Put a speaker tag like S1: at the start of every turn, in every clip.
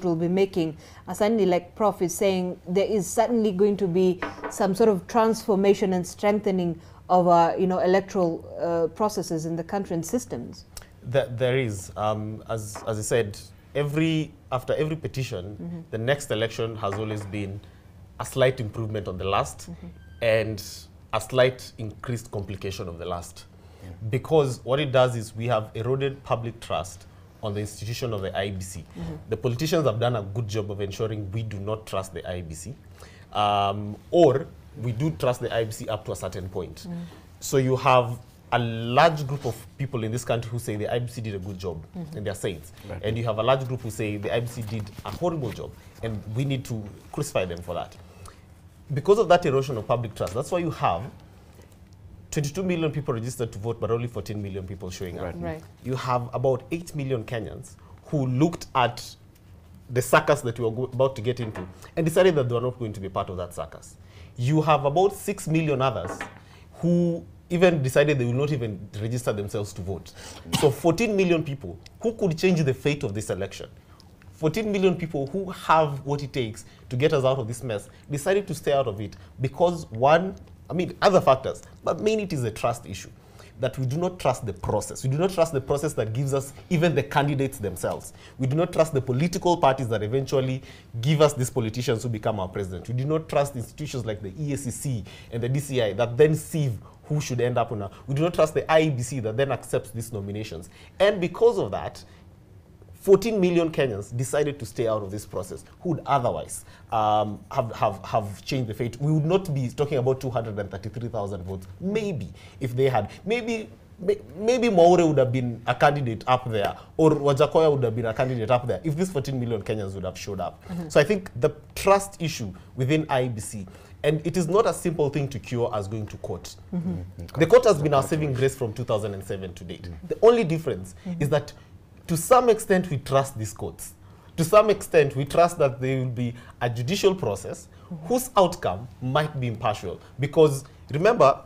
S1: will be making, certainly like Prof is saying, there is certainly going to be some sort of transformation and strengthening of our, electoral processes in the country and systems.
S2: There is, as I said, after every petition, the next election has always been a slight improvement on the last and a slight increased complication of the last. Because what it does is we have eroded public trust on the institution of the IEBC. The politicians have done a good job of ensuring we do not trust the IEBC, or we do trust the IEBC up to a certain point. So you have a large group of people in this country who say the IEBC did a good job, and they're saints. Right. And you have a large group who say the IEBC did a horrible job, and we need to crucify them for that. Because of that erosion of public trust, that's why you have 22 million people registered to vote, but only 14 million people showing up.
S1: Right.
S2: You have about 8 million Kenyans who looked at the circus that we were about to get into and decided that they were not going to be part of that circus. You have about 6 million others who even decided they will not even register themselves to vote. So 14 million people who could change the fate of this election. 14 million people who have what it takes to get us out of this mess decided to stay out of it because other factors, but mainly it is a trust issue, that we do not trust the process. We do not trust the process that gives us even the candidates themselves. We do not trust the political parties that eventually give us these politicians who become our president. We do not trust institutions like the EACC and the DCI that then sieve who should end up on a... We do not trust the IEBC that then accepts these nominations. And because of that, 14 million Kenyans decided to stay out of this process who would otherwise have changed the fate. We would not be talking about 233,000 votes, maybe, if they had. Maybe Maure would have been a candidate up there, or Wajakoya would have been a candidate up there, if these 14 million Kenyans would have showed up. So I think the trust issue within IEBC, and it is not a simple thing to cure as going to court. The court has been our saving grace from 2007 to date. The only difference is that to some extent, we trust these courts. To some extent, we trust that there will be a judicial process whose outcome might be impartial. Because remember,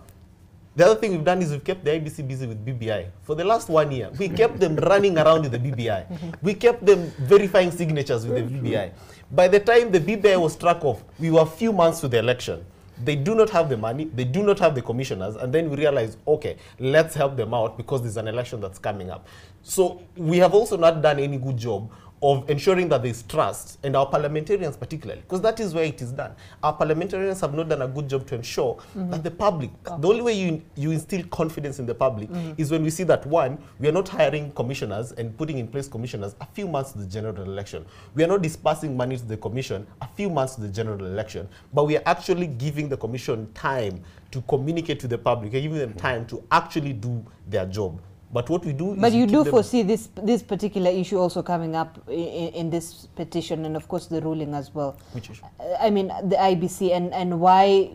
S2: the other thing we've done is we've kept the IEBC busy with BBI. For the last 1 year, we kept them running around with the BBI. We kept them verifying signatures with the BBI. By the time the BBI was struck off, we were a few months to the election. They do not have the money, they do not have the commissioners, and then we realize, okay, let's help them out because there's an election that's coming up. So we have also not done any good job of ensuring that there's trust, and our parliamentarians particularly, because that is where it is done. Our parliamentarians have not done a good job to ensure that the public, the only way you instill confidence in the public is when we see that, one, we are not hiring commissioners and putting in place commissioners a few months to the general election. We are not dispersing money to the commission a few months to the general election, but we are actually giving the commission time to communicate to the public and giving them time to actually do their job. But what we do is...
S1: But you do foresee this particular issue also coming up in this petition and, of course, the ruling as well.
S2: Which issue?
S1: I mean, the IEBC and why,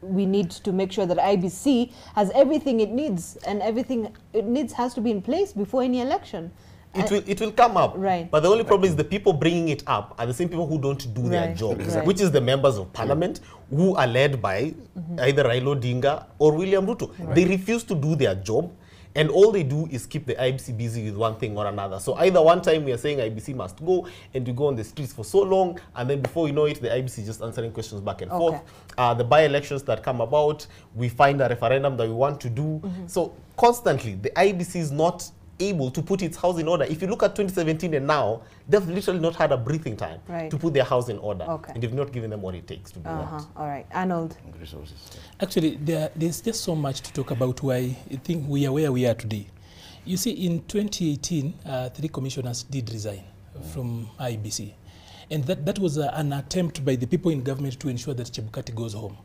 S1: we need to make sure that IEBC has everything it needs, and everything it needs has to be in place before any election.
S2: It will come up,
S1: right?
S2: But the only problem is the people bringing it up are the same people who don't do their jobs, which is the members of parliament who are led by either Raila Odinga or William Ruto. They refuse to do their job. And all they do is keep the IEBC busy with one thing or another. So either one time we are saying IEBC must go, and we go on the streets for so long, and then before you know it, the IEBC is just answering questions back and forth. The by-elections that come about, we find a referendum that we want to do. So constantly, the IEBC is not able to put its house in order. If you look at 2017 and now, they've literally not had a breathing time to put their house in order. And they've not given them what it takes to do that.
S1: All right. Arnold.
S3: Resources. Actually, there's just so much to talk about why I think we are where we are today. You see, in 2018, 3 commissioners did resign from IEBC. And that was an attempt by the people in government to ensure that Chebukati goes home.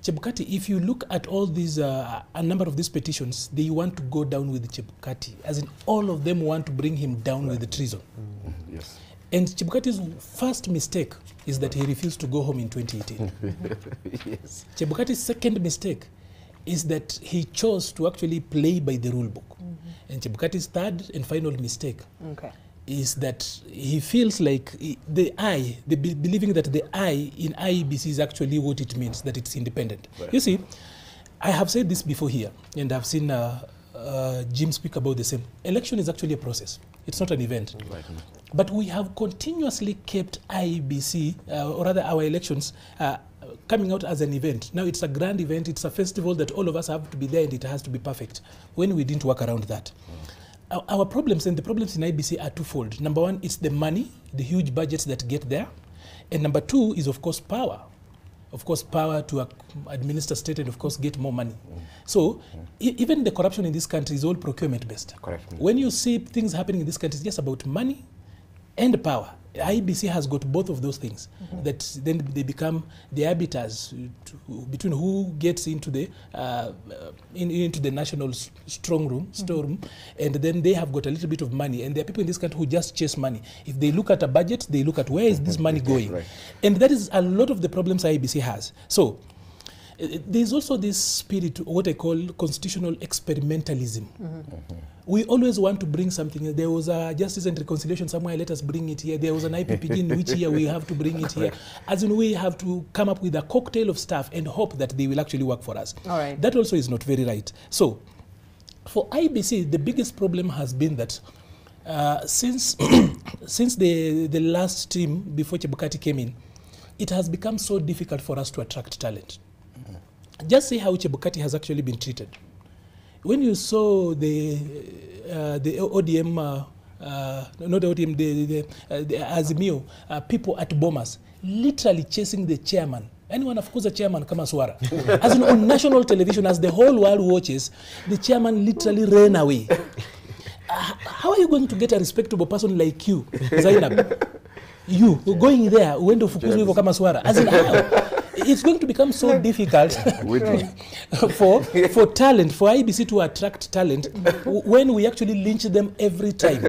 S3: Chebukati, if you look at all these, a number of these petitions, they want to go down with Chebukati, as in all of them want to bring him down with the treason.
S4: Yes.
S3: And Chebukati's first mistake is that he refused to go home in 2018.
S4: Yes.
S3: Chebukati's second mistake is that he chose to actually play by the rule book. And Chebukati's third and final mistake is that he feels like believing that the I in IEBC is actually what it means, that it's independent. You see, I have said this before here, and I've seen Jim speak about the same. Election is actually a process. It's not an event.
S4: Right.
S3: But we have continuously kept IEBC, or rather our elections, coming out as an event. Now it's a grand event, it's a festival that all of us have to be there and it has to be perfect, when we didn't work around that. Our problems and the problems in IEBC are twofold. Number one, it's the money, the huge budgets that get there. And number two is, of course, power. Of course, power to administer state and, of course, get more money. So even the corruption in this country is all procurement-based.
S4: Correct.
S3: When you see things happening in this country, it's just about money and power. IEBC has got both of those things. That then they become the arbiters between who gets into the into the national storeroom, and then they have got a little bit of money. And there are people in this country who just chase money. If they look at a budget, they look at where is this money going,
S4: Right.
S3: and that is a lot of the problems IEBC has. So there's also this spirit, what I call constitutional experimentalism. We always want to bring something. There was a justice and reconciliation somewhere, let us bring it here. There was an IPPG in which year we have to bring it here. As in, we have to come up with a cocktail of stuff and hope that they will actually work for us.
S1: All right.
S3: That also is not very right. So for IEBC, the biggest problem has been that since since the last team before Chebukati came in, it has become so difficult for us to attract talent. Just see how Chebukati has actually been treated. When you saw the ODM, not the ODM, the Azimio, people at Bomas, literally chasing the chairman. Anyone, of course, the chairman, Kama Swara. As in, on national television, as the whole world watches, the chairman literally ran away. How are you going to get a respectable person like you, Zainab? You going there, when do Fukuzu Kama Swara? As in, how? It's going to become so difficult for talent, for IEBC to attract talent when we actually lynch them every time.